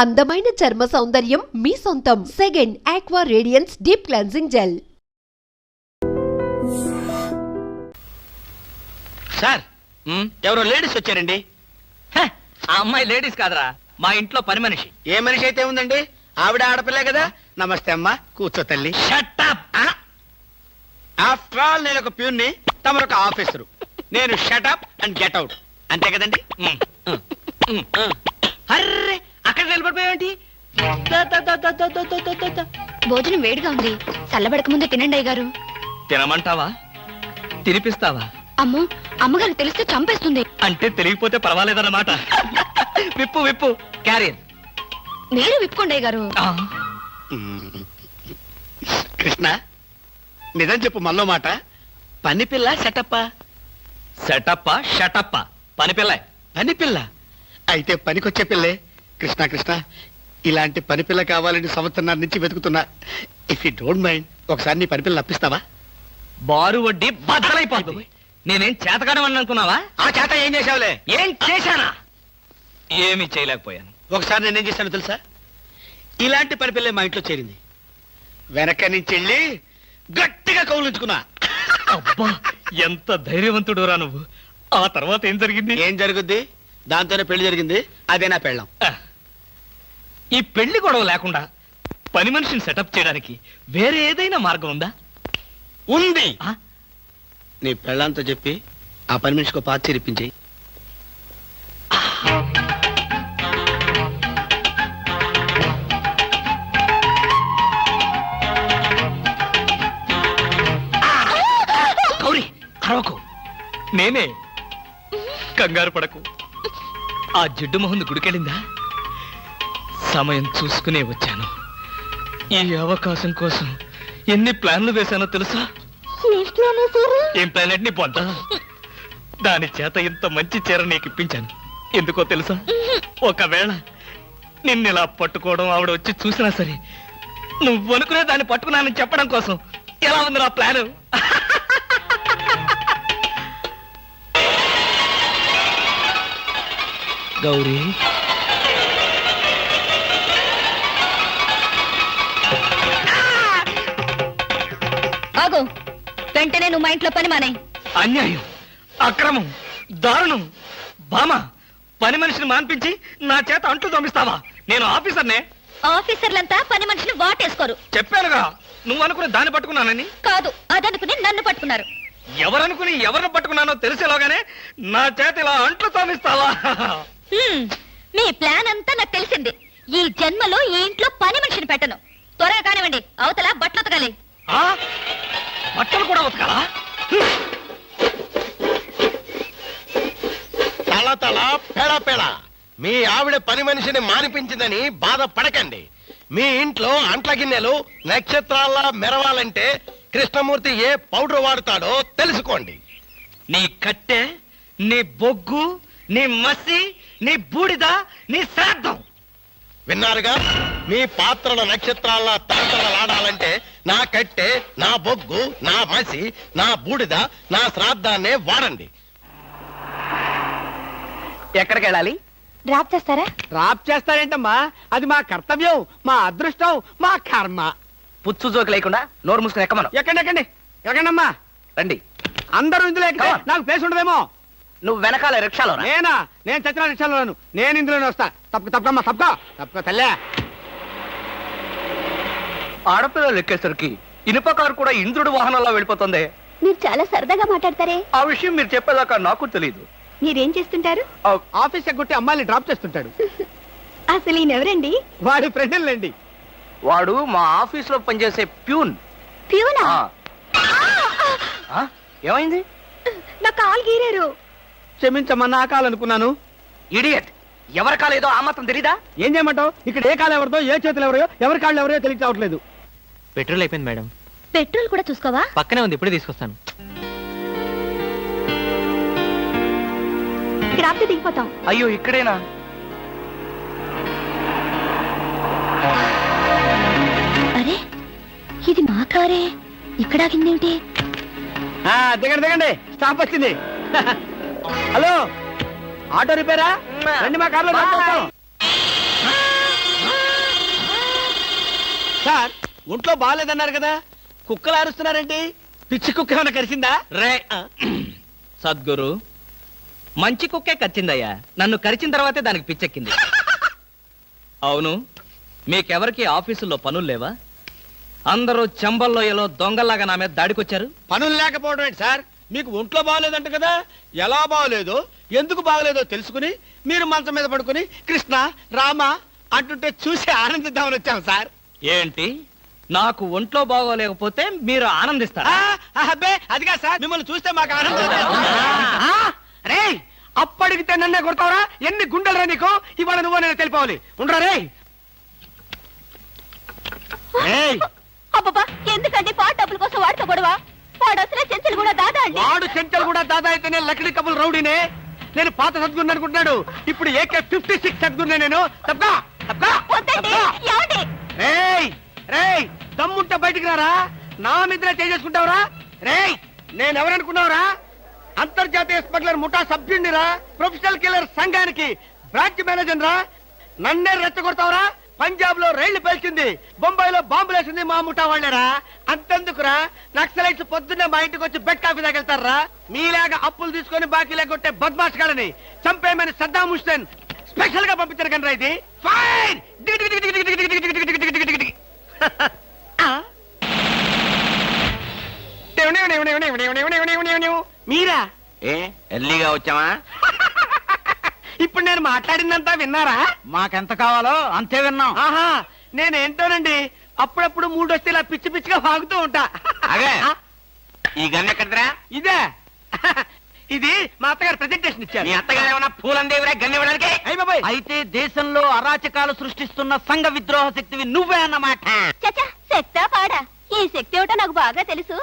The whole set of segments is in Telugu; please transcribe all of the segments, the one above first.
అందమైన చర్మ సౌందర్యం మీ సొంతం. Second aqua radiance deep cleansing gel. Sir ఎవరో లేడీస్ వచ్చారండి. ఆ అమ్మాయి లేడీస్ కాదరా, మా ఇంట్లో పని మనిషి. ఏ మనిషి అయితే ఉందండి, ఆవిడ ఆడపిల్లే కదా. నమస్తే అమ్మా, కూర్చో తల్లి. Shut up. ఆఫ్టర్ ఆల్ నేను ఒక ప్యూన్ని, తమరొక ఆఫీసరు. నేను shut up and get out, అంతే కదండి. అర్రే, అక్కడ నిలబడిపోయావేంటి? భోజనం వేడిగా ఉంది, చల్లబడక ముందే తినండి అయ్యగారు. తినమంటావా, తినిపిస్తావా? అమ్మో, అమ్మగారు తెలిస్తే చంపేస్తుంది. అంటే తెలియకపోతే పర్వాలేదన్నమాట. విప్పు విప్పు క్యారియర్. మీరు విప్పుకోండి అయ్యగారు. కృష్ణ, నిజం చెప్పు, మళ్ళో మాట. పని పిల్ల సెటప్పా? సెటప్పా షటప్పా? పని పిల్ల. పని పిల్ల అయితే పనికొచ్చే పిల్లే. కృష్ణ కృష్ణ, ఇలాంటి పని పిల్ల కావాలని సంవత్సరం నుంచి వెతుకుతున్నా. ఇఫ్ యూ డోంట్ మైండ్, ఒకసారి నీ పని పిల్ల అప్పిస్తావా? బారు వడ్డీ బద్దలైపోతుంది. నేనేం చేతకాడమని అనుకున్నావా? ఆ చేత ఏం చేసావులే? ఏం చేశానా? ఏమీ చేయలేకపోయాను. ఒకసారి నేనేం చేశాను తెలుసా? ఇలాంటి పని పిల్లే మా ఇంట్లో చేరింది. వెనక నుంచి వెళ్ళి గట్టిగా కౌలించుకున్నా. అబ్బా, ఎంత ధైర్యవంతుడు రా నువ్వు. ఆ తర్వాత ఏం జరిగింది? ఏం జరుగుద్ది? దాంతోనే పెళ్లి జరిగింది. అదే నా పెళ్ళం. ఈ పెళ్లి గొడవ లేకుండా పని మనిషిని సెటప్ చేయడానికి వేరే ఏదైనా మార్గం ఉందా? ఉంది. నీ పెళ్ళంతో చెప్పి ఆ పని మనిషికి పాత చిరిపించి. గౌరీ, అరవకు. నేనే. కంగారు పడకు. ఆ జిడ్డు మొహంది గుడికెళ్ళిందా? సమయం చూసుకునే వచ్చాను. ఈ అవకాశం కోసం ఎన్ని ప్లాన్లు వేశానో తెలుసా? ఏం ప్లాన్ అంటే పొందా? దాని చేత ఇంత మంచి చీర నీకు ఇప్పించాను. ఎందుకో తెలుసా? ఒకవేళ నిన్నిలా పట్టుకోవడం ఆవిడ వచ్చి చూసినా సరే, నువ్వు అనుకునే దాన్ని పట్టుకున్నానని చెప్పడం కోసం. ఎలా ఉంది నా ప్లాను? గౌరీ, ఆగు. వెంటనే నువ్వు మా ఇంట్లో పని మానే. అన్యాయం, అక్రమం, దారుణం. బామ, పని మనిషిని మాన్పించి నా చేత అంట్లు తోమిస్తావా? నేను ఆఫీసర్నే. ఆఫీసర్లంతా పని మనిషిని వాటేసుకోరు. చెప్పానుగా, నువ్వు అనుకుని దాన్ని పట్టుకున్నానని. కాదు, అదనుకుని నన్ను పట్టుకున్నారు. ఎవరనుకుని ఎవరిని పట్టుకున్నానో తెలిసేలాగానే నా చేత ఇలా అంట్లు తోమిస్తావా? మీ ప్లాన్ అంతా నాకు తెలిసింది. ఈ జన్మలో ఈ ఇంట్లో పని మనిషిని పెట్టను. త్వరగా కానివ్వండి, అవతల బట్టలు ఉతకాలి. బట్టలు కూడా ఉతకాలా? తల తల పెడ పెడ. మీ ఆవిడ పని మనిషిని మానిపించిందని బాధపడకండి. మీ ఇంట్లో అంట్ల గిన్నెలు నక్షత్రాల్లా మెరవాలంటే కృష్ణమూర్తి ఏ పౌడర్ వాడతాడో తెలుసుకోండి. నీ కట్టె, నీ బొగ్గు, నీ మసి, నీ బూడిద, నీ శ్రాద్ధం. విన్నారుగా? మీ పాత్రల నక్షత్రాల్లా తలతలలాడాలంటే నా కట్టె, నా బొగ్గు, నా మసి, నా బూడిద, నా శ్రాద్ధాన్నే వాడండి. ఎక్కడికి వెళ్ళాలి? డ్రాప్ చేస్తారా? డ్రాప్ చేస్తారేంటమ్మా? అది మా కర్తవ్యం, మా అదృష్టం, మా కర్మ. పుచ్చు జోకి లేకుండా నోరు మూసుకుని ఎక్కమను. ఎక్కండి ఎక్కండి ఎక్కండమ్మా. రండి. అందరూ ఇందులో ఎక్కితే నాకు ప్లేస్ ఉండదేమో. నువ్వు వెనకాల రిక్షాలో. నేనా? నేను చచ్చిన రిక్షాలోను. నేను ఇందులోనే వస్తా. తప్పకమ్మా, తప్పక తల్లే. ఆడపిల్లలు ఎక్కేసరికి ఇనుప కారు కూడా ఇంద్రుడి వాహనంలో వెళ్ళిపోతుంది. మీరు చాలా సరదాగా మాట్లాడతారే. ఆ విషయం మీరు చెప్పేదాకా నాకు తెలియదు. మీరేం చేస్తుంటారు? ఆఫీస్ ఎగ్గొట్టి అమ్మాయిని డ్రాప్ చేస్తుంటాడు. అసలు ఈయనెవరండి? వాడి ఫ్రెండ్లండి. వాడు మా ఆఫీస్ లో పనిచేసే ప్యూన్. ప్యూనా? ఏమైంది? నా కాలు గీరారు. క్షమించమ్మా, నా కాలనుకున్నాను. ఇడియట్, ఎవరి కాలేదో ఆ మాత్రం తెలీదా? ఏం చేయమంటావు? ఇక్కడ ఏ కాలు ఎవరిదో, ఏ చేతులు ఎవరో, ఎవరి కాళ్ళు ఎవరో తెలియవట్లేదు. పెట్రోల్ అయిపోయింది మేడం. పెట్రోల్ కూడా చూసుకోవా? పక్కనే ఉంది, ఇప్పుడే తీసుకొస్తాను. ఇక్కడ ఆపితే దిగిపోతాం. అయ్యో, ఇక్కడేనా? అరే, ఇది మా కారే. ఇక్కడ ఆగిందేమిటి? దిగండి దిగండి, స్టాప్ వచ్చింది. హలో, ఆటో రిపేరా? రండి, మా కార్లో సార్ ఒంట్లో బాగాలేదన్నారు కదా, కుక్కలు అరుస్తున్నారేంటి? పిచ్చి కుక్క ఏమైనా కరిసిందా? రే సద్గురు, మంచి కుక్కే కరిచిందయ్యా. నన్ను కరిచిన తర్వాతే దానికి పిచ్చెక్కింది. అవును, మీకెవరికి ఆఫీసుల్లో పనులు లేవా? అందరూ చెంబల్లోయలో దొంగల్లాగా నా మీద దాడికొచ్చారు. పనులు లేకపోవడం ఏంటి సార్? మీకు ఒంట్లో బాగలేదంట కదా, ఎలా బాగలేదో ఎందుకు బాగలేదో తెలుసుకుని మీరు మంచం మీద పడుకుని కృష్ణ రామ అంటుంటే చూసి ఆనందిద్దామని వచ్చాం సార్. ఏంటి, నాకు ఒంట్లో బాగోలేకపోతే మీరు ఆనందిస్తారా? అబ్బే అదిగా సార్, మిమ్మల్ని చూస్తే మాకు ఆనందం. రే అప్పడిగితే నన్నే కొడతావరా? ఎన్ని గుండెలు రా నీకు? ఇవాళ నువ్వు నేను తెలిపోవాలి. ఉండరా రే. అబ్బబ్బా, ఎందుకండి పాట డబ్బుల కోసం వాడితో గొడవ? వాడు అసలే చెంచలు కూడా దాదా అండి. వాడు చెంచలు కూడా దాదా అయితేనే లక్డీ కబుల్ రౌడీనే. నేను పాత సద్గురు అనుకుంటున్నాడు, ఇప్పుడు AK-56 సద్గురునే నేను. తప్పగా వద్దండి, ఏమండి? రేయ్ రేయ్, దమ్ముంటే బయటికి రారా, నా మీద చేసుకుంటావురా? రేయ్ నేనెవరనుకున్నావురా? అంతర్జాతీయ స్మగ్లర్ ముఠా సభ్యుడిరా, ప్రొఫెషనల్ కిల్లర్ సంఘానికి బ్రాంచ్ మేనేజర్ రా. నన్నే రెచ్చగొడతావురా? పంజాబ్ లో రైళ్లు పేల్చింది, బొంబాయిలో బాంబులు వేసింది మా ముఠా వాళ్ళేరా. అంతెందుకురా, నక్సలైట్స్ పొద్దున్నే మా ఇంటికి వచ్చి బెడ్ కాఫీ తాగెళ్తారా? మీలాగా అప్పులు తీసుకొని బాకీ లేకొట్టే బద్మాష్ గాలని చంపేయమని సద్దాం హుస్సేన్ స్పెషల్ గా పంపించారు కనరా. ఇది ఫైన్. మీరా? ఎర్లీగా వచ్చావా? ఇప్పుడు నేను మాట్లాడిందంతా విన్నారా? మాకెంత కావాలో అంతే విన్నాం. ఆహా, నేనేంటోనండి అప్పుడప్పుడు మూడు వస్తే ఇలా పిచ్చి పిచ్చిగా వాగుతూ ఉంటా. అదే. ఈ గన్ ఎక్కడరా? ఇదే. ఇది మా అత్తగారు ప్రెజెంటేషన్ ఇచ్చారు. మీ అత్తగారు ఏమన్నా పూలందేవిరా గన్ ఇవ్వడానికి? అయ్య బాబాయ్, అయితే దేశంలో అరాచకాలు సృష్టిస్తున్న సంఘ విద్రోహ శక్తివి నువ్వే అన్నమాట. చచ్చా, శక్తా పాడా? ఈ శక్తి ఏమిటో నాకు బాగా తెలుసు.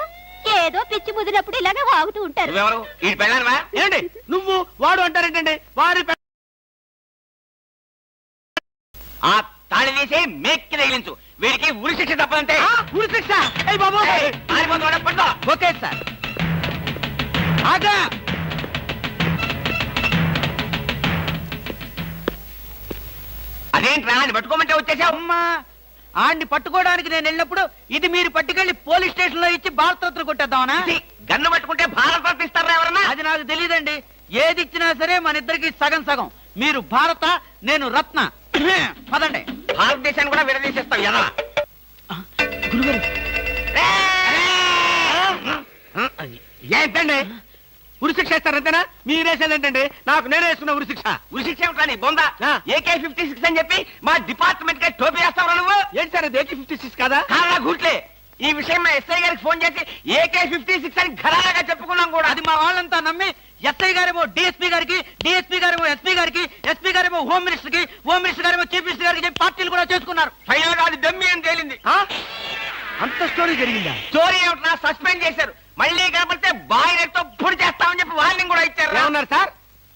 ఏదో పిచ్చి ముదిరినప్పుడు ఇలాగే వాగుతూ ఉంటారు. నువ్వెవరు? ఈ పెళ్ళానువా? ఏంటి నువ్వు వాడు అంటారేంటండి? వారి ఆ తాళి తీసి మేక్కి తగిలించు. వీడికి ఉరి శిక్ష తప్పదంటే. ఉరి శిక్ష? అయ్య బాబు, పడుకో. Okay sir. ఆగా. అదేంట్రా అని పట్టుకోమంటే వచ్చేసావు? అమ్మా, ఆడిని పట్టుకోవడానికి నేను వెళ్ళినప్పుడు ఇది మీరు పట్టుకెళ్లి పోలీస్ స్టేషన్ లో ఇచ్చి భారతరత్న కొట్టేద్దామనా? గన్ను పట్టుకుంటే భారత ఇస్తారా ఎవరన్నా? అది నాకు తెలియదండి. ఏది ఇచ్చినా సరే మన ఇద్దరికి సగం సగం. మీరు భారత, నేను రత్న. పదండి. భారతదేశాన్ని కూడా విడదీసేస్తావు ఎలా? గురుగారు, ఏంటండి ఉరి శిక్ష ఇస్తారంతేనా? మీరేసేదేంటండి? నాకు నేనే వేసుకున్న ఉరి శిక్ష. ఉరి శిక్ష ఏమిటని బొందా? ఆ. AK-56 అని చెప్పి మా డిపార్ట్మెంట్ కి టోపీ వేస్తావు నువ్వు? ఏంటి సార్ అది AK-56 కాదా? కాలా గుట్లే. ఈ విషయం మా ఎస్ఐ గారికి ఫోన్ చేసి AK-56 అని ఘరాగా చెప్పుకున్నాం కూడా. అది మా వాళ్ళంతా నమ్మి ఎస్ఐ గారేమో డిఎస్పీ గారికి, డిఎస్పీ గారేమో ఎస్పీ గారికి, ఎస్పీ గారేమో హోమ్ మినిస్టర్ కి, హోమ్ మినిస్టర్ గారేమో చీఫ్ మినిస్టర్ గారికి చెప్పి పార్టీలు కూడా చేసుకున్నారు. ఫైనల్ గా అది దమ్మి అని తేలింది. ఆ? అంత స్టోరీ జరిగిందా? స్టోరీ ఏమిటా? సస్పెండ్ చేశారు. మళ్ళీ కాబట్టి బాయిలర్తో పొడి చేస్తామని చెప్పి వార్నింగ్ కూడా ఇచ్చారు. ఏమన్నారు సార్?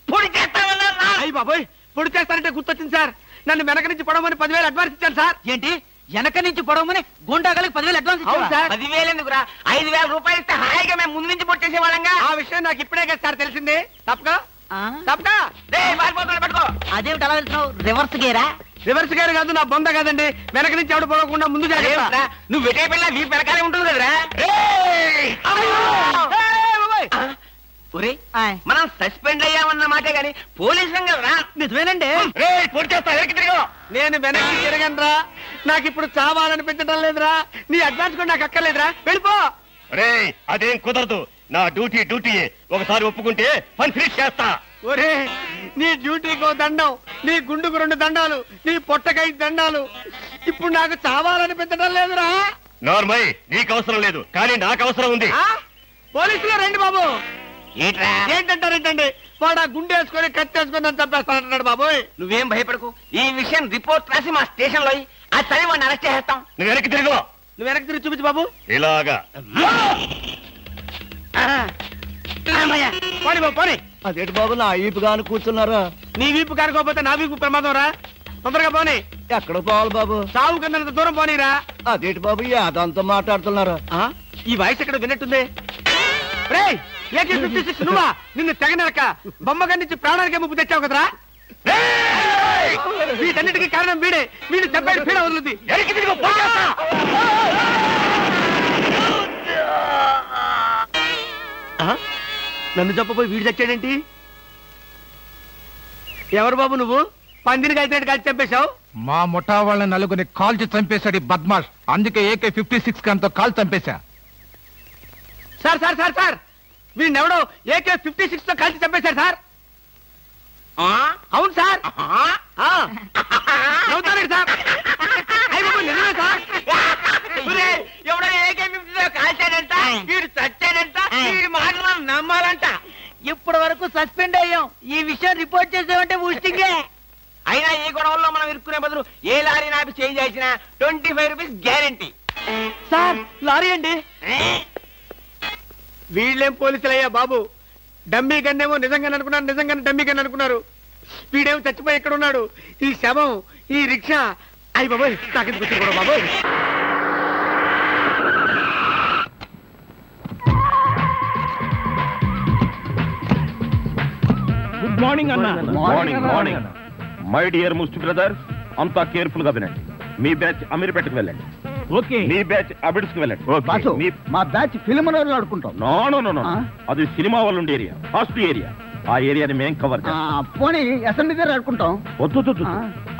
పొడి చేస్తామన్నారు. అయ్యి బాబోయ్, పొడి చేస్తారంటే గుర్తొచ్చింది సార్. నన్ను వెనక నుంచి పడమని 10,000 అడ్వాన్స్ ఇచ్చాను సార్. ఏంటి, వెనక నుంచి పొడవమని గుండాగలకి 10,000 అడ్వాన్స్ అవును ఇచ్చావా? సార్. 10,000 ఎందుకురా? 5,000 రూపాయలు ఇస్తే హాయిగా మేము ముందు నుంచి పొట్టేసే వాళ్ళంగా. ఆ విషయం నాకు ఇప్పుడే కదా సార్ తెలిసింది. తప్పక ఆ? తప్పక పారిపోతున్నా పట్టుకో. అదేమిటి అలా వెళ్తున్నావు? రివర్స్ గేరా? రివర్స్ గారు కాదు, నా బొంద కాదండి. వెనక నుంచి ఎవడు పోకుండా ముందు జాగ్రత్త. అదేమిట్రా? నువ్వు వెటే పిల్ల వీ వెనకాలే ఉంటుంది కదరా. ఒరే, ఆయ్. మనం సస్పెండ్ అయ్యామన్న మాటే గాని పోలీసులం కదరా. నిజమేనండి. పొడి చేస్తా వెనక్కి తిరిగి. నేను వెనక్కి తిరగనరా. నాకు ఇప్పుడు చావాలనిపించడం లేదురా. నీ అడ్వాన్స్ కూడా నాకు అక్కర్లేదురా. వెళ్ళిపో. అదేం కుదరదు. నా డ్యూటీ ఒకసారి ఒప్పుకుంటే పని ఫినిష్ చేస్తా. ఒరే, నీ డ్యూటీకో దండం, నీ గుండుకు 2 దండాలు, నీ పొట్టకై దండాలు. ఇప్పుడు నాకు చావాలనిపించడం లేదురా. నార్మల్ నీకు అవసరం లేదు, కానీ నాకు అవసరం ఉంది. ఆ? పోలీసులు రండి బాబు. ఏంట్రా? ఏంటంటారేంటండి? వాడు ఆ గుండె వేసుకొని కత్తి వేసుకొని నన్ను చంపేస్తానంటున్నాడు బాబోయ్. నువ్వేం భయపడకు. ఈ విషయం రిపోర్ట్ రాసి మా స్టేషన్ లో ఆ చదివి వాడిని అరెస్ట్ చేస్తాం. నువ్వు వెనక్కి తిరుగు. నువ్వు వెనక్కి తిరిగి చూపించు బాబు. ఇలాగా పోనీ బాబు పోనీ. అదేంటి బాబు నా ఈపుగాను కూర్చున్నారా? నీ వీపు కారుకోపోతే నా వీపు ప్రమాదం రా. తొందరగా పోనీ. ఎక్కడ పోవాలి బాబు? సాగు కింద దూరం పోనీరా. అదేంటి బాబు అదంతా మాట్లాడుతున్నారా? ఈ వాయిస్ ఎక్కడ విన్నట్టుంది? రేయ్, AK-56 నువ్వా? నిన్ను తెగనరక బొమ్మగారి నుంచి ప్రాణానికే ముప్పు తెచ్చావు కదరా. వీటన్నిటికీ కారణం వీడే. వీడు చెప్పాడు పీడ వదులుద్ది. ఎరికి తిరిగి పోయేస్తా. నన్ను చెప్పబోయి వీడు చచ్చాడేంటి? ఎవరు బాబు నువ్వు? పందిని కలిసినట్టు కలిసి చంపేశావు. మా ముఠా వాళ్ళ నలుగురిని కాల్చి చంపేశాడు ఈ బద్మాష్. అందుకే AK-56 గన్తో కాల్ చంపేశా. సార్ సార్ సార్ సార్ వీడినెవడో AK-56 తో కలిసి చంపేశాడు సార్. అవును సార్. నవ్వుతారండి సార్. అయ్య బాబు నిజమే సార్. ఎవడో AK-50 కాల్చాడంట, వీడు చచ్చాడంట, వీడి మాటలు నమ్మాలంట. ఇప్పటి వరకు సస్పెండ్ అయ్యాం. ఈ విషయం రిపోర్ట్ చేసామంటే ఊస్టింగే. అయినా ఈ గొడవల్లో మనం ఇరుక్కునే బదులు ఏ లారీ నాపి చేంజ్ చేసినా 25 రూపీస్ గ్యారెంటీ. సార్ లారీ అండి. వీళ్ళేం పోలీసులయ్యా బాబు. డమ్మీ గన్నేమో నిజంగానే అనుకున్నారు, నిజంగానే డమ్మీ గన్ అనుకున్నారు. వీడేమో చచ్చిపోయి ఎక్కడ ఉన్నాడు? ఈ శవం, ఈ రిక్షా. అయ్యి బాబోయ్ నాకెందుకు వచ్చింది కూడా బాబు. గుడ్ మార్నింగ్ అన్న. మార్నింగ్ మార్నింగ్ మై డియర్ ముస్టి బ్రదర్స్, అంతా కేర్ఫుల్ గా వినండి. మీ బ్యాచ్ అమీర్పేటకు వెళ్ళండి. ఓకే. మీ బ్యాచ్ అబిడ్స్ కి వెళ్ళండి. బాసు, మీ- మా బ్యాచ్ ఫిల్మ్ ఆడుకుంటాం. నో నో నో నో, అది సినిమా వాళ్ళు ఉండే ఏరియా, ఫస్ట్ ఏరియా. ఆ ఏరియాని మేం కవర్ చేస్తాం. పోనీ అసెంబ్లీ దగ్గర ఆడుకుంటాం. వద్దు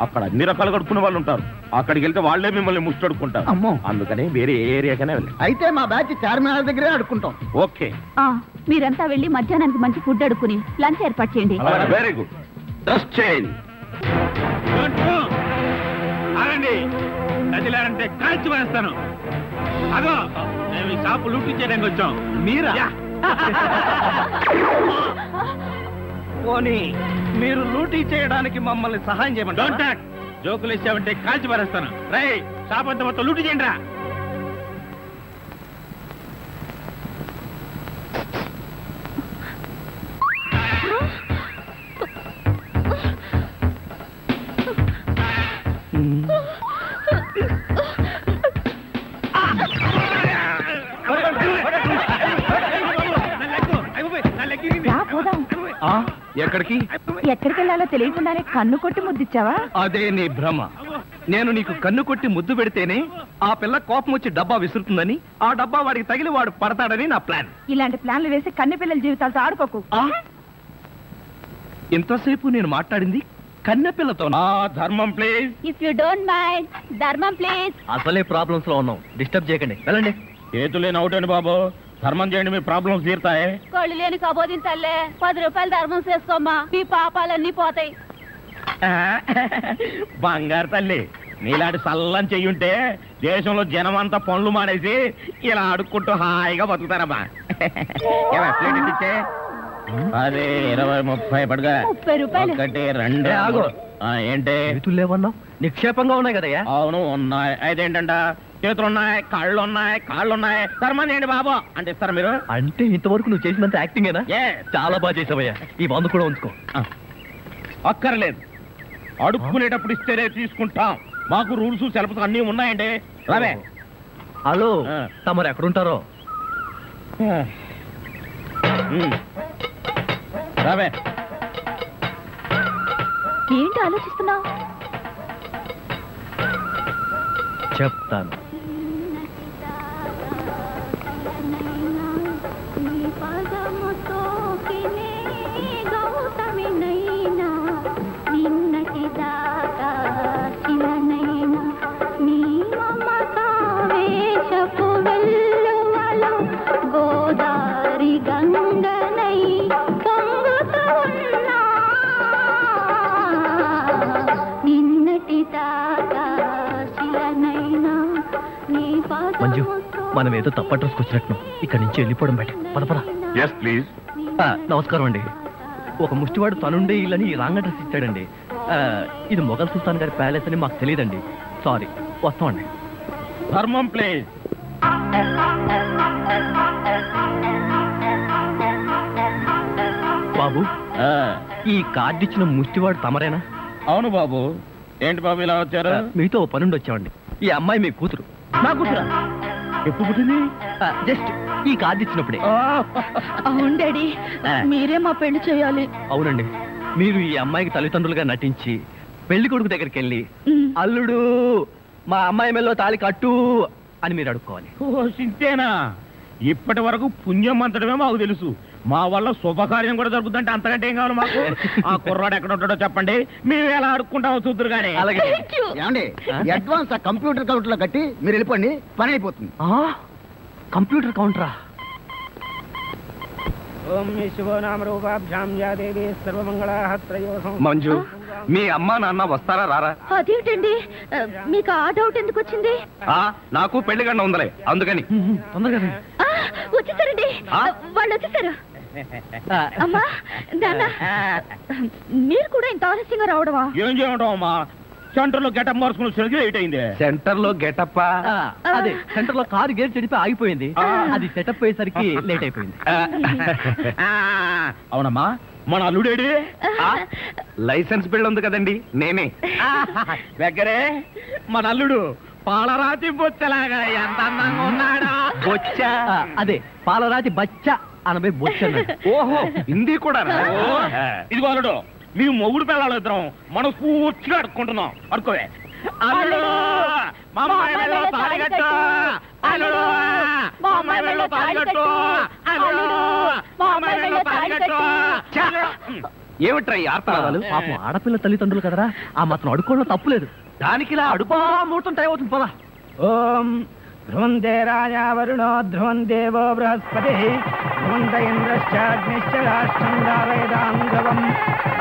అక్కడ అన్ని రకాలు కడుక్కునే వాళ్ళు ఉంటారు. అక్కడికి వెళ్తే వాళ్ళే మిమ్మల్ని ముష్టి అడుకుంటారు. అమ్మో. అందుకని వేరే ఏరియాకనే వెళ్ళండి. అయితే మా బ్యాచ్ చార్మినార్ దగ్గరే ఆడుకుంటాం. ఓకే, మీరంతా వెళ్ళి మధ్యాహ్నానికి మంచి ఫుడ్ అడుక్కుని లంచ్ ఏర్పాటు చేయండి. Very good. Dress change. ఆగండి, నదిలారంటే కాల్చి వేస్తాను. అదో మేము ఈ షాపు లూటీ చేయడానికి వచ్చాం. మీరా? పోనీ మీరు లూటీ చేయడానికి మమ్మల్ని సహాయం చేయమంటారా? జోకులు ఇచ్చామంటే కాల్చి పారేస్తాను. రై, షాప్ అంతా మొత్తం లూటీ చేయండి రా. ఎక్కడికి? ఎక్కడికి వెళ్ళాలో తెలియకుండానే కన్ను కొట్టి ముద్దిచ్చావా? అదే నీ భ్రమ. నేను నీకు కన్ను కొట్టి ముద్దు పెడితేనే ఆ పిల్ల కోపం వచ్చి డబ్బా విసురుతుందని, ఆ డబ్బా వాడికి తగిలి వాడు పడతాడని నా ప్లాన్. ఇలాంటి ప్లాన్లు వేసి కన్నె పిల్లల జీవితాలతో ఆడుకోకు. ఇంతసేపు నేను మాట్లాడింది కన్నె పిల్లతో. ధర్మం please. If you don't mind, ధర్మం ప్లీజ్. అసలే ప్రాబ్లమ్స్ లో ఉన్నాం, డిస్టర్బ్ చేయకండి, వెళ్ళండి. చేతులేని అవుట్ అండి బాబు. ధర్మం చేయండి, మీ ప్రాబ్లమ్స్ తీరుతాయి. కళ్ళు లేని కబోదింతల్లే 10 రూపాయలు ధర్మం చేసుకోమ్మా, మీ పాపాలన్నీ పోతాయి. బంగారు తల్లి, నీలాంటి సల్లం చెయ్యుంటే దేశంలో జనం అంతా పనులు మానేసి ఇలా అడుక్కుంటూ హాయిగా బతుకుతారమ్మా. ఇచ్చే అదే 20, 30 పడగా. 30 రూపాయలు. 1, 2 ఆగు. ఏంటి? చేతులు లేవన్నావు, నిక్షేపంగా ఉన్నాయి కదయ్యా. అవును ఉన్నాయి. అయితేంటంట, చేతులున్నాయి, కాళ్ళున్నాయి. ధర్మం చేయండి బాబు అంటే ఇస్తారా మీరు? అంటే ఇంతవరకు నువ్వు చేసినంత యాక్టింగేనా? చాలా బాగా చేసావయ్యా. ఈ మందు కూడా ఉంచుకో. అక్కర్లేదు, అడుక్కునేటప్పుడు ఇస్తేనే తీసుకుంటాం. మాకు రూల్స్ సెలబ్స్ అన్నీ ఉన్నాయండి. రావే. హలో, ఆ. తమరు ఎక్కడుంటారో? రావే. ఏంటి ఆలోచిస్తున్నావు? చెప్తాను. గోదారి గంగనై పొంగుతూ ఉన్నా, నిన్నటి దాకా శిలనైనా నీ మంజు, పాదముతో మనం ఏదో తప్ప అడ్రస్కి వచ్చినట్టు ఇక్కడి నుంచి వెళ్ళిపోవడం బయట. పదపరా. Yes please. నమస్కారం అండి. ఒక ముష్టివాడు తనుండే ఇల్లని రాంగ్ అడ్రస్ ఇచ్చాడండి. ఇది మొఘల్ సుల్తాన్ గారి ప్యాలెస్ అని మాకు తెలియదండి. సారీ, వస్తామండి. ధర్మం ప్లీజ్. బాబు, ఈ కార్డు ఇచ్చిన ముష్టివాడు తమరేనా? అవును బాబు. ఏంటి బాబు ఇలా వచ్చారు? మీతో ఓ పనుండి వచ్చామండి. ఈ అమ్మాయి మీ కూతురు. నా కూతురా? ఎప్పుడు పుట్టింది? జస్ట్ ఈ కార్డు ఇచ్చినప్పుడే. అవును డాడీ, మీరే మా పెళ్లి చేయాలి. అవునండి, మీరు ఈ అమ్మాయికి తల్లిదండ్రులుగా నటించి పెళ్లి కొడుకు దగ్గరికి వెళ్ళి అల్లుడు మా అమ్మాయి మెల్లో తాళి కట్టు అని మీరు అడుక్కోవాలి. ఓ సింతేనా? ఇప్పటి వరకు పుణ్యం అంతటమే మాకు తెలుసు. మా వల్ల శుభకార్యం కూడా జరుగుతుందంటే అంతకంటే ఏం కావాలి మాకు? ఆ కుర్రాడు ఎక్కడ ఉంటాడో చెప్పండి, మేము ఎలా అడుక్కుంటామో చూద్దరు కానీ. అలాగే. ఏమండి అడ్వాన్స్ ఆ కంప్యూటర్ కౌంటర్ లో కట్టి మీరు వెళ్ళిపోండి, పని అయిపోతుంది. కంప్యూటర్ కౌంటరా? మంజు, మీ అమ్మా నాన్న వస్తారా రారా? అదేంటండి, మీకు ఆ డౌట్ ఎందుకు వచ్చింది? నాకు పెళ్లి గంట ఉందలే, అందుకని. తొందరగా వచ్చేసారండి, వాళ్ళు వచ్చేసారు. అమ్మా నాన్న, మీరు కూడా ఇంత ఆలస్యంగా రావడమా? ఏం చేయడం అమ్మా, సెంటర్ లో గెటప్ మార్చుకుని సరిగ్గా లేట్ అయింది. సెంటర్ లో గెటప్? అదే, సెంటర్ లో కారు గేర్ చెడిపి ఆగిపోయింది, అది సెటప్ అయ్యేసరికి లేట్ అయిపోయింది. అవునమ్మా, మన అల్లుడేడి? లైసెన్స్ బిల్ ఉంది కదండి, నేనే. దగ్గరే మన అల్లుడు పాలరాతి బొచ్చలాగా ఎంత అందంగా ఉన్నాడా? బొచ్చ? అదే, పాలరాతి బచ్చ అనబై బొచ్చ. ఓహో, హిందీ కూడా. ఇదిగో అల్లుడు, మేము మొగుడు పిల్లలు ఇద్దరం మనం పూర్తిగా అడుక్కుంటున్నాం. అడుకోవే. అల్లుడు, మా అమ్మాయి మెడలో తాళి కట్టు. అల్లుడు, మా అమ్మాయి మెడలో తాళి కట్టు. అల్లుడు, మా అమ్మాయి మెడలో తాళి కట్టు. ఏమిట్రా ఈ ఆర్తనాదాలు? పాపం ఆడపిల్ల తల్లిదండ్రులు కదరా, ఆ మాత్రం అడుక్కోవడం తప్పులేదు. దానికి ఇలా అడుపా ముహూర్తం టైం అవుతుంది పదా. ఓం ధ్రువంతే రాజా వరుణో ధ్రువం దేవో బృహస్పతి ధ్రువంత ఇంద్రశ్చాగ్నిశ్చ రాష్ట్రం దావయదాం ధ్రువం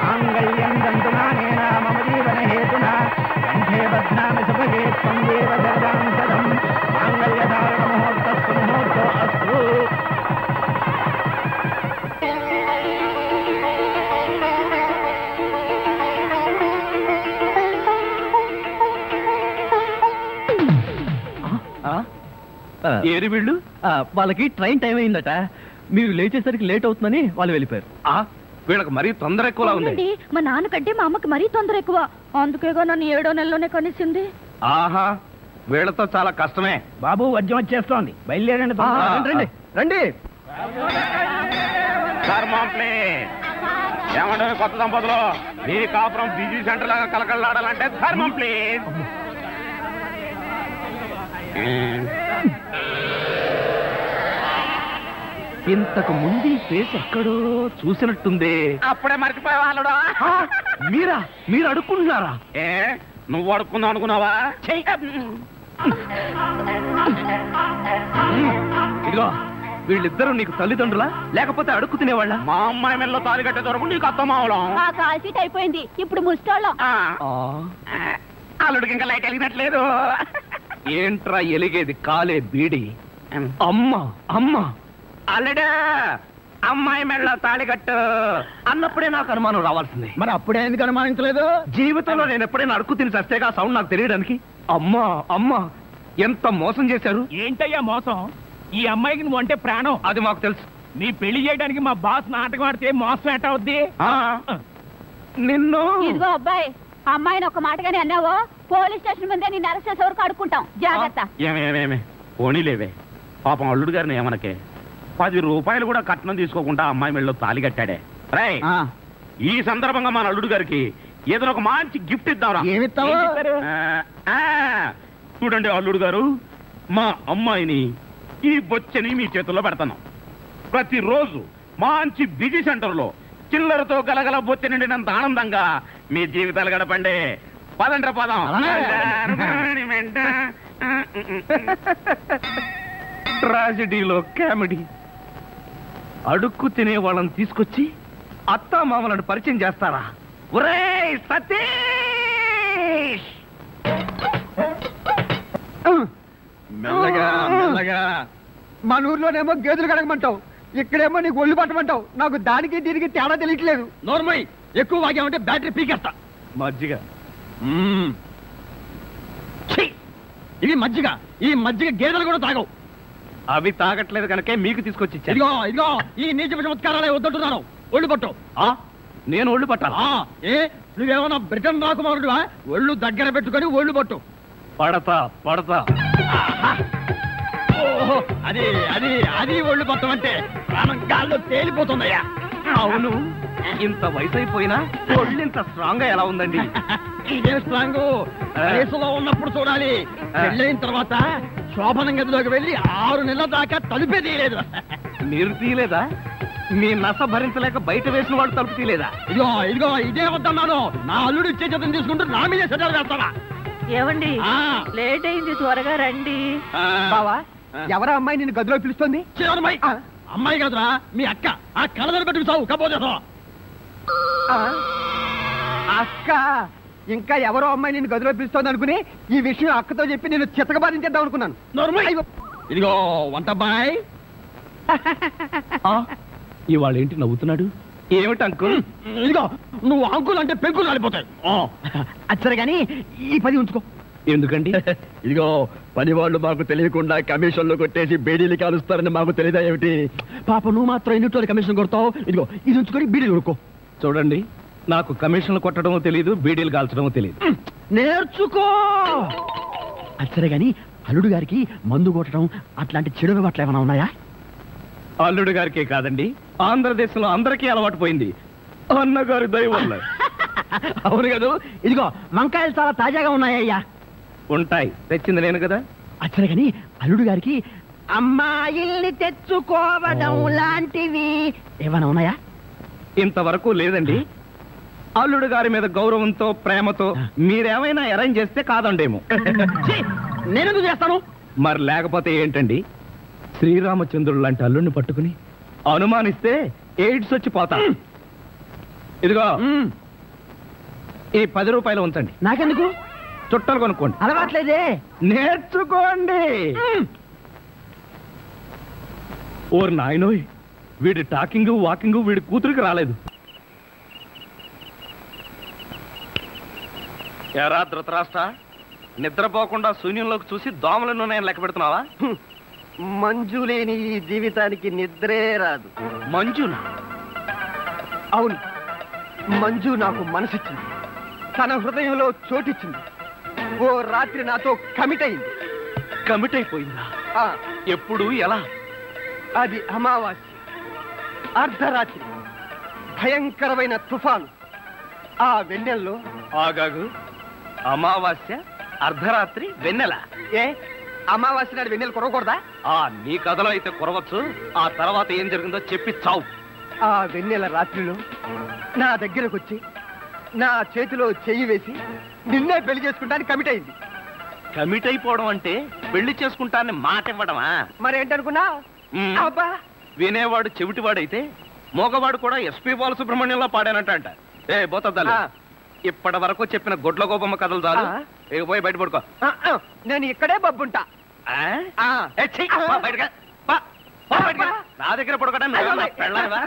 మాంగళ్యం దంతునానేన మమ జీవన హేతునా కంఠే బధ్నామి సుభగే త్వం దేవ జగదాం సదం మాంగళ్యధారణ ముహూర్తస్సు ముహూర్తో అస్తు. ఏరి వీళ్ళు? వాళ్ళకి ట్రైన్ టైం అయిందట, మీరు లేచేసరికి లేట్ అవుతుందని వాళ్ళు వెళ్ళిపోయారు. వీళ్ళకి మరీ తొందర ఎక్కువలా ఉంది. అవునండి, మా నాన్నకంటే మా అమ్మకి మరీ తొందర ఎక్కువ, అందుకేగా నన్ను 7వ నెలలోనే కనిసింది. ఆహా, వీళ్ళతో చాలా కష్టమే. బాబు, వద్యం వచ్చేస్తోంది, బయలుదేరండి. రండి రండి. ఏమంటే కొత్త దంపతులు, మీ కాపురం బిజీ సెంటర్ లాగా కలకలాడాలంటే ధర్మం ప్లీజ్. ఇంతకు ముందు ఫేస్ ఎక్కడో చూసినట్టుంది. అప్పుడే మర్చిపోయే వాళ్ళుడా? మీరు అడుక్కుంటున్నారా? ఏ, నువ్వు అడుక్కుందాం అనుకున్నావా? ఇదిగో, వీళ్ళిద్దరూ నీకు తల్లిదండ్రులా లేకపోతే అడుక్కు తినేవాళ్ళ? మా అమ్మాయి మెల్లో తాలి కట్టే దొరకు నీకు అత్తమావలం. ఆ కాల్ సీట్ అయిపోయింది, ఇప్పుడు ముస్టాళ్ళం. అల్లుడికి ఇంకా లైట్ వెలిగినట్లేదు. ఏంట్రా ఎలిగేది? కాలే బీడి. అమ్మా అమ్మా, అల్లుడు అమ్మాయి మెళ్ళ తాళి కట్టు అన్నప్పుడే నాకు అనుమానం రావాల్సింది. మరి అప్పుడే ఎందుకు అనుమానించలేదు? జీవితంలో నేను ఎప్పుడైనా అడుక్కు తిని చస్తేగా సౌండ్ నాకు తెలియడానికి. అమ్మా అమ్మా, ఎంత మోసం చేశారు. ఏంటయ్యా మోసం? ఈ అమ్మాయికి నువ్వు అంటే ప్రాణం. అది మాకు తెలుసు. నీ పెళ్లి చేయడానికి మా బాస్ నాటకం ఆడితే మోసం ఎట్ట అవుద్ది? నిన్ను ఇదిగో అబ్బాయి, అమ్మాయిని ఒక మాటగానే అన్నావో పోలీస్ స్టేషన్ ముందే నేను అరెస్ట్ చేసే వరకు అడుక్కుంటాం, జాగ్రత్త. ఏమేమేమే పోనీలేవే, పాపం అల్లుడు గారిని ఏమనకే. 10 రూపాయలు కూడా కట్నం తీసుకోకుండా అమ్మాయి మెళ్ళలో తాళి కట్టాడే. రై, ఈ సందర్భంగా మన అల్లుడు గారికి ఏదైనా ఒక మంచి గిఫ్ట్ ఇద్దాంరా. ఏమిస్తావు? చూడండి అల్లుడు గారు, మా అమ్మాయిని ఈ బొచ్చని మీ చేతుల్లో పెడతాను. ప్రతిరోజు మంచి బిజీ సెంటర్ లో చిల్లరతో గలగల బొచ్చ నిండినంత ఆనందంగా మీ జీవితాలు గడపండి. పదండ్ర పదం. ట్రాజడీలో కామెడీ. అడుక్కు తినే వాళ్ళని తీసుకొచ్చి అత్తా మామలను పరిచయం చేస్తారా? ఒరేయ్ సతీష్! మెల్లగా మెల్లగా. మన ఊర్లోనేమో గేదెలు కడగమంటావు, ఇక్కడేమో నీకు ఒళ్ళు పట్టమంటావు. నాకు దానికి దీనికి తేడా తెలియట్లేదు. నోర్మై, ఎక్కువ వాగామంటే బ్యాటరీ పీకేస్తా. మజ్జిగ. ఇది మజ్జిగ. ఈ మజ్జిగ గేదెలు కూడా తాగవు. అవి తాగట్లేదు కనుకే మీకు తీసుకొచ్చి ఇచ్చాను. ఇదిగో ఇదిగో, ఈ నీచ చమత్కారాలే వద్దంటున్నాను. ఒళ్ళు పట్టు. నేను ఒళ్ళు పట్టాలా? ఏ, నువ్వేమన్నా బ్రిటన్ రాకుమారుడువా? ఒళ్ళు దగ్గర పెట్టుకొని ఒళ్ళు పట్టు. పడతా పడతా. ఓహో, అది అది అది ఒళ్ళు పట్టం అంటే ప్రాణం గాల్లో తేలిపోతుందయ్యా. అవును, ఇంత వయసు అయిపోయినా ఒళ్ళు ఇంత స్ట్రాంగ్ గా ఎలా ఉందండి? ఇదే స్ట్రాంగ్ వయసులో ఉన్నప్పుడు చూడాలి. పెళ్ళైన తర్వాత శోభనం గదిలోకి వెళ్ళి 6 నెలల దాకా తలుపే తీయలేదు. మీరు తీయలేదా? మీ నస భరించలేక బయట వేసిన వాళ్ళు తలుపు తీయలేదా? ఇదిగో ఇదే వద్దన్నాను. నా అల్లుడు ఇచ్చే చేతం తీసుకుంటూ నా మీదే సెటల్ వేస్తావా? ఏమండి ఆ. లేట్ అయింది, త్వరగా రండి. బావా, ఎవరా అమ్మాయి నిన్ను గదిలో పిలుస్తుంది? చిన్నమ్మాయి. అమ్మాయి కదరా మీ అక్క. ఆ కళ్ళదర పెట్టుకు చావు కపోతే అక్క, ఇంకా ఎవరో అమ్మాయి నిన్ను గదిలో పిలుస్తోంది అనుకుని ఈ విషయం అక్కతో చెప్పి నేను చితకబాధించేద్దాం అనుకున్నాను. ఇదిగో వంటబ్బాయ్. ఇవాళ ఏంటి నవ్వుతున్నాడు? ఏమిటి అంకుల్? ఇదిగో నువ్వు అంకులు అంటే పెంకులు కాలిపోతాయి. అచ్చరే గాని ఈ 10 ఉంచుకో. ఎందుకండి? ఇదిగో పని వాళ్ళు మాకు తెలియకుండా కమిషన్లు కొట్టేసి బేడీలు కాలుస్తారని మాకు తెలియదా ఏమిటి? పాప నువ్వు మాత్రం ఎన్నింటి కమిషన్ కొడతావు. ఇదిగో ఇది ఉంచుకొని బీడీలు కొనుక్కో. చూడండి, నాకు కమిషన్లు కొట్టడమో తెలియదు, బీడీలు కాల్చడమో తెలియదు. నేర్చుకో. అచ్చరే గాని అల్లుడు గారికి మందు కొట్టడం అట్లాంటి చెడు అలవాట్లు ఏమైనా ఉన్నాయా? అల్లుడు గారికే కాదండి, ఆంధ్రదేశంలో అందరికీ అలవాటు పోయింది. అన్నగారి దయ వల్ల. అవును కదా. ఇదిగో వంకాయలు చాలా తాజాగా ఉన్నాయ్యా. ఉంటాయి, తెచ్చింది నేను కదా. అచ్చరే గాని అల్లుడు గారికి అమ్మాయిల్ని తెచ్చుకోవడం లాంటివి ఏమైనా ఉన్నాయా? ఇంతవరకు లేదండి. అల్లుడు గారి మీద గౌరవంతో ప్రేమతో మీరేమైనా అరేంజ్ చేస్తే కాదండేమో. నేనెందుకు చేస్తాను? మరి లేకపోతే ఏంటండి? శ్రీరామచంద్రుడు లాంటి అల్లుడిని పట్టుకుని అనుమానిస్తే ఎయిడ్స్ వచ్చి పోతా. ఇదిగో ఈ 10 రూపాయలు ఉంచండి. నాకెందుకు? చుట్టలు కొనుక్కోండి. అలవాట్లేదే. నేర్చుకోండి. ఓర్ నాయనోయ్, వీడి టాకింగ్ వాకింగ్ వీడి కూతురికి రాలేదు. ఎరా ధృతరాష్ట్ర, నిద్రపోకుండా శూన్యంలోకి చూసి దోమలను నేను లెక్క పెడుతున్నావా? మంజు లేని ఈ జీవితానికి నిద్రే రాదు. మంజునా? అవును, మంజు నాకు మనసిచ్చింది, తన హృదయంలో చోటిచ్చింది. ఓ రాత్రి నాతో కమిట్ అయింది. కమిట్ అయిపోయిందా? ఆ, ఎప్పుడు, ఎలా? అది అమావాస్య, అర్ధరాత్రి, భయంకరమైన తుఫాను. ఆ వెన్నెల్లో ఆగాగు. అమావాస్య, అర్ధరాత్రి, వెన్నెల. ఏ అమావాస్య నాడు వెన్నెల కురవకూడదా? నీ కథలో అయితే కురవచ్చు. ఆ తర్వాత ఏం జరిగిందో చెప్పి చావు. ఆ వెన్నెల రాత్రిలో నా దగ్గరకు వచ్చి నా చేతిలో చెయ్యి వేసి నిన్నే పెళ్లి చేసుకుంటానికి కమిట్ అయింది. కమిట్ అయిపోవడం అంటే పెళ్లి చేసుకుంటానని మాట ఇవ్వడమా? మరేంటనుకున్నా? అబ్బా, వినేవాడు చెవిటివాడైతే మోగవాడు కూడా ఎస్పీ బాలసుబ్రహ్మణ్యంలో పాడానంట. ఏ బోతద్దాలు, ఇప్పటి వరకు చెప్పిన గొడ్ల గోపమ్మ కథలు చాలు. ఇక పోయి బయట పడుకో. నేను ఇక్కడే బబ్బుంటా. నా దగ్గర పడుకోవడం పెళ్ళావా?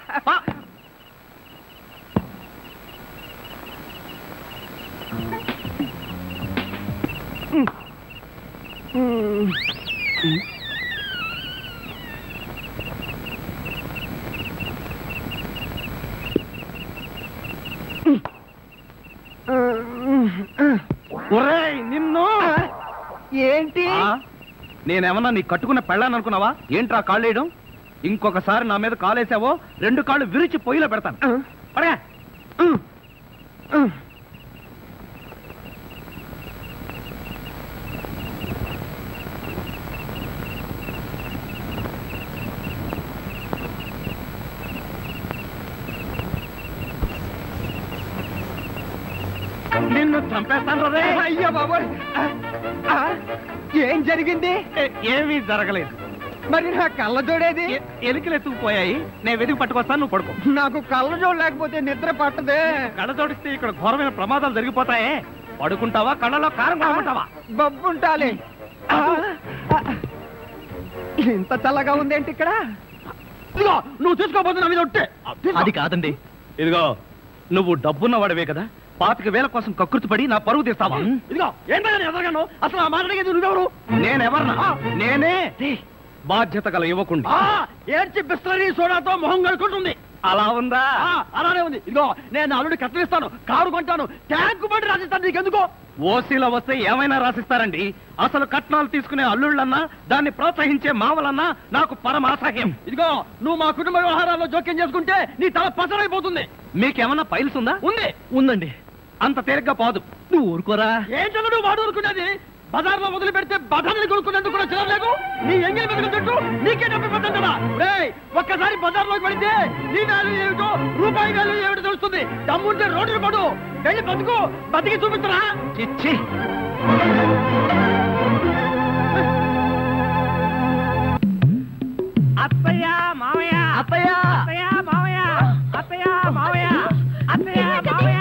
ఒరేయ్ నిన్ను. ఏంటి? నేనేమన్నా నీ కట్టుకున్న పెళ్ళాను అనుకున్నావా? ఏంట్రా కాళ్ళు వేయడం? ఇంకొకసారి నా మీద కాలేసావో 2 కాళ్ళు విరిచి పొయ్యిలో పెడతాను. పడగా. నిన్ను చంపేస్తాను రే. అయ్యో బాబోయ్, ఏం జరిగింది? ఏమీ జరగలేదు. మరి నా కళ్ళ జోడేది? ఎలికలు ఎత్తుకుపోయాయి. నేను వెతికి పట్టుకొస్తాను, నువ్వు పడుకో. నాకు కళ్ళ జోడు లేకపోతే నిద్ర పట్టదే. కళ్ళ జోడిస్తే ఇక్కడ ఘోరమైన ప్రమాదాలు జరిగిపోతాయే. పడుకుంటావా? కళ్ళలో కారం కొనుక్కుంటావా? బబ్బుంటాలే. ఇంత చల్లగా ఉందేంటి ఇక్కడ? ఇదిగో నువ్వు తీసుకోపోతే నా మీద ఒట్టే. అది కాదండి. ఇదిగో, నువ్వు డబ్బున్నవాడవే కదా, 25,000 కోసం కకృతిపడి నా పరువు తీస్తావా? ఇదిగో ఏంటో ఎదగను. అసలు ఆ మాట్లాడేది నువ్వెవరు? నేనెవర్నా? నేనే బాధ్యత గల యువకుండా. ఏడ్చి బిస్లరీ సోడాతో మొహం కడుకుంటుంది. అలా ఉందా? అలానే ఉంది. ఇదిగో నేను అల్లుడి కట్టలిస్తాను, కారు కొంటాను, ట్యాంకు బండి రాసిస్తాను. నీకెందుకో? ఓసీలో వస్తే ఏమైనా రాసిస్తారండి. అసలు కట్నాలు తీసుకునే అల్లుళ్ళన్నా దాన్ని ప్రోత్సహించే మామలన్నా నాకు పరమ అసహ్యం. ఇదిగో నువ్వు మా కుటుంబ వ్యవహారాల్లో జోక్యం చేసుకుంటే నీ తల పసరైపోతుంది. మీకేమన్నా ఫైల్స్ ఉందా? ఉందండి. అంత తేలిగ్గా పోదు. నువ్వు ఊరుకోరా. ఏంటో నువ్వు వాడు ఊరుకునేది? బజార్లో మొదలు పెడితే బజార్ని కొనుక్కునేందుకు కూడా చిరలేదు. నీ ఎంగిలి బతుకుతుంటూ నీకే డబ్బు పడుతుందా? ఒక్కసారి బజార్లోకి పడితే నీ వాల్యూ ఏమిటో, రూపాయి వాల్యూ ఏమిటో తెలుస్తుంది. దమ్ముంటే రోడ్డు పడు, వెళ్ళి బతుకు, బతికి చూపిస్తున్నా. చిచ్చి, అత్తయ్య మావయ్య, అత్తయ్య అత్తయ్య మావయ్య, అత్తయ్య మావయ్య, అత్తయ్య మావయ్య.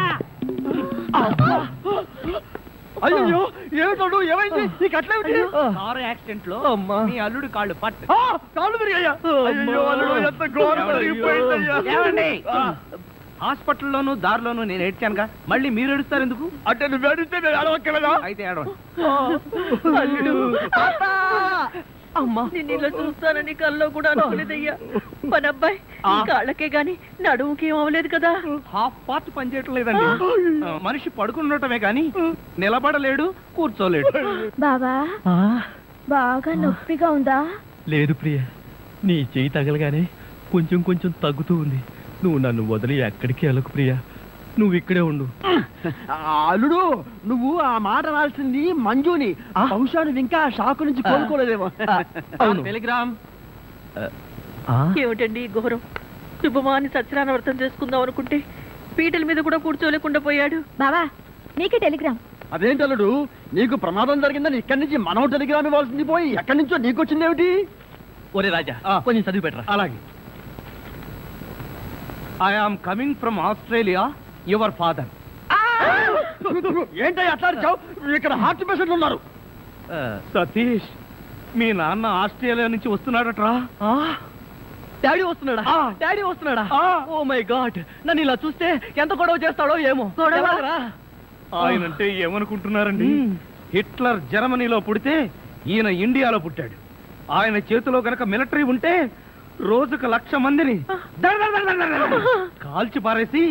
అయ్యో ఏమిటో, ఏమైంది? నీకు అట్లేమిటి? కారు యాక్సిడెంట్ లో మీ అల్లుడు కాళ్ళు పట్టు. కాళ్ళు విరిగాయా? అయ్యో అల్లుడు, ఎంత ఘోరం జరిగిపోయిందయ్యా. ఏమండి, హాస్పిటల్లోను దారిలోను నేను ఏడ్చానుగా, మళ్ళీ మీరు ఏడుస్తారు ఎందుకు? అంటే నువ్వు ఏడిస్తే నేను ఏడవక్కలేదా? అయితే ఏడవండి. అమ్మా, నిన్ను ఇలా చూస్తానని కల్లో కూడా అనుకోలేదయ్యా. మన అబ్బాయి కాళ్ళకే గాని నడుముకి ఏం అవ్వలేదు కదా. హాఫ్ పార్ట్ పనిచేయటం లేదండి. మనిషి పడుకుండటమే గాని నిలబడలేడు, కూర్చోలేడు. బాబా బాగా నొప్పిగా ఉందా? లేదు ప్రియ, నీ చెయ్యి తగలగానే కొంచెం కొంచెం తగ్గుతూ ఉంది. నువ్వు నన్ను వదిలి ఎక్కడికి వెళ్ళకు ప్రియ, నువ్వు ఇక్కడే ఉండు. అల్లుడు, నువ్వు ఆ మాట రాల్సింది మంజుని. బహుశా నువ్వు ఇంకా షాకు నుంచి కోలుకోలేదేమో. అవును. టెలిగ్రామ్ ఏమిటండి ఘోరం? శుభమాని సత్యనారాయణ వ్రతం చేసుకుందాం అనుకుంటే పీటల మీద కూడా కూర్చోలేకుండా పోయాడు. బావా నీకే టెలిగ్రామ్. అదేంటి అల్లుడు, నీకు ప్రమాదం జరిగిందని ఇక్కడి నుంచి మనం టెలిగ్రామ్ ఇవ్వాల్సింది పోయి ఎక్కడి నుంచో నీకు వచ్చింది ఏమిటి? ఒరే రాజా, కొంచెం చదివి పెట్టరా. అలాగే. I am coming from Australia, your father. ఏంటో అట్లా అరిచావు? ఇక్కడ హార్ట్ పేషెంట్లు ఉన్నారు. సతీష్, మీ నాన్న ఆస్ట్రేలియా నుంచి వస్తున్నాడట్రా. డాడీ వస్తున్నాడా? డాడీ వస్తున్నాడా? ఓ మై గాడ్, నన్ను ఇలా చూస్తే ఎంత గొడవ చేస్తాడో ఏమో. ఆయనంటే ఏమనుకుంటున్నారండి? హిట్లర్ జర్మనీలో పుడితే ఈయన ఇండియాలో పుట్టాడు. ఆయన చేతిలో గనక మిలిటరీ ఉంటే రోజుకు 1,00,000 మందిని కాల్చి పారేసి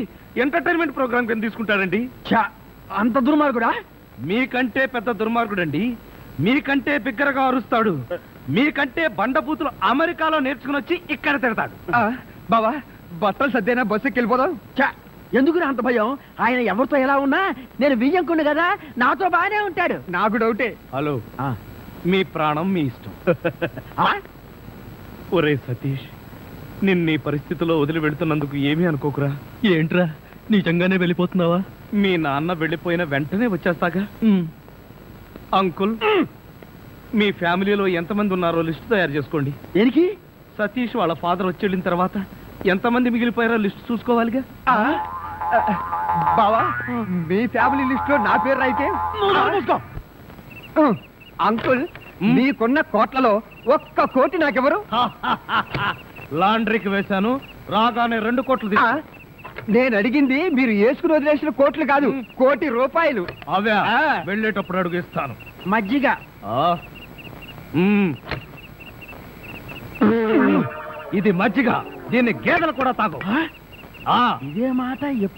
ఎంటర్టైన్మెంట్ ప్రోగ్రామ్ కింద తీసుకుంటాడండి. అంత దుర్మార్గుడా? మీకంటే పెద్ద దుర్మార్గుడండి. మీకంటే బిగ్గరగా అరుస్తాడు. మీకంటే బండబూతులు అమెరికాలో నేర్చుకుని వచ్చి ఇక్కడ తిడతాడు. బావా, బట్టలు సర్దేనా బస్సు ఎక్కి వెళ్ళిపోదాం. ఎందుకు అంత భయం? ఆయన ఎవరితో ఎలా ఉన్నా నేను వియ్యంకుండు కదా, నాతో బాగానే ఉంటాడు. నాకు డౌటే. హలో, మీ ప్రాణం మీ ఇష్టం. ఒరే సతీష్, నిన్న ఈ పరిస్థితిలో వదిలి వెళ్తున్నందుకు ఏమీ అనుకోకురా. ఏంట్రా, నిజంగానే వెళ్ళిపోతున్నావా? మీ నాన్న వెళ్ళిపోయిన వెంటనే వచ్చేస్తాగా. అంకుల్, మీ ఫ్యామిలీలో ఎంతమంది ఉన్నారో లిస్ట్ తయారు చేసుకోండి. దేనికి? సతీష్ వాళ్ళ ఫాదర్ వచ్చి వెళ్ళిన తర్వాత ఎంతమంది మిగిలిపోయారో లిస్ట్ చూసుకోవాలిగా. బావా, మీ ఫ్యామిలీ లిస్ట్ లో నా పేరు అయితే అంకుల్, మీకున్న కోట్లలో 1 కోటి నాకెవరు? లాండ్రీకి వేశాను, రాగానే 2 కోట్లు తీసుకో. నేను అడిగింది మీరు వేసుకుని వదిలేసిన కోట్లు కాదు, 1 కోటి రూపాయలు. అవే వెళ్ళేటప్పుడు అడుగు ఇస్తాను. మజ్జిగ. ఇది మజ్జిగ, దీన్ని గేదెలు కూడా తాగు. ఇదే మాట ఎప్పుడు